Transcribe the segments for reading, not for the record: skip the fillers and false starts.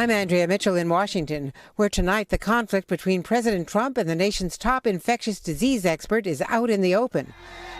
I'm Andrea Mitchell in Washington, where tonight the conflict between President Trump and the nation's top infectious disease expert is out in the open.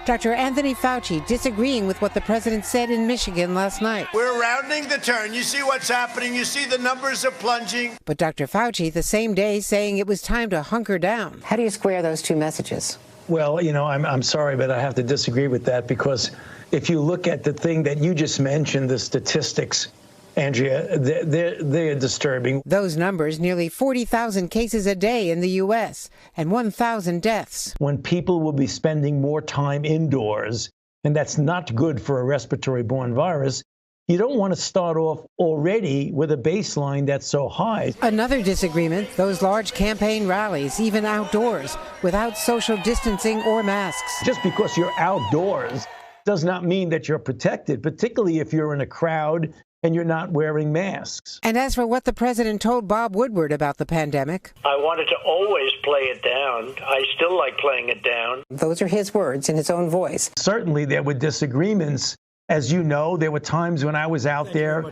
Dr. Anthony Fauci disagreeing with what the president said in Michigan last night. We're rounding the turn. You see what's happening. You see the numbers are plunging. But Dr. Fauci the same day saying it was time to hunker down. How do you square those two messages? Well, I'm sorry, but I have to disagree with that, because if you look at the thing that you just mentioned, the statistics, Andrea, they're disturbing. Those numbers, nearly 40,000 cases a day in the U.S. and 1,000 deaths. When people will be spending more time indoors, and that's not good for a respiratory-borne virus, you don't want to start off already with a baseline that's so high. Another disagreement, those large campaign rallies, even outdoors, without social distancing or masks. Just because you're outdoors does not mean that you're protected, particularly if you're in a crowd and you're not wearing masks. And as for what the president told Bob Woodward about the pandemic, I wanted to always play it down. I still like playing it down. Those are his words in his own voice. Certainly there were disagreements. As you know, there were times when I was out there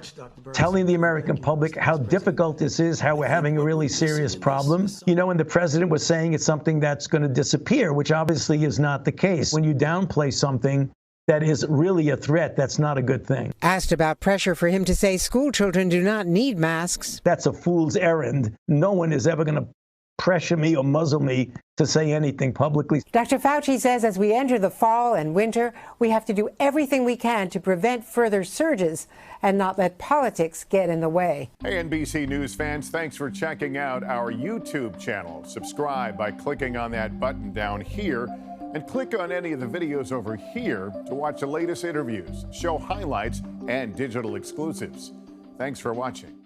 telling the American public how difficult this is, how we're having a really serious problem. And the president was saying it's something that's going to disappear, which obviously is not the case. When you downplay something that is really a threat, that's not a good thing. Asked about pressure for him to say school children do not need masks. That's a fool's errand. No one is ever going to pressure me or muzzle me to say anything publicly. Dr. Fauci says as we enter the fall and winter, we have to do everything we can to prevent further surges and not let politics get in the way. Hey, NBC News fans, thanks for checking out our YouTube channel. Subscribe by clicking on that button down here, and click on any of the videos over here to watch the latest interviews, show highlights, and digital exclusives. Thanks for watching.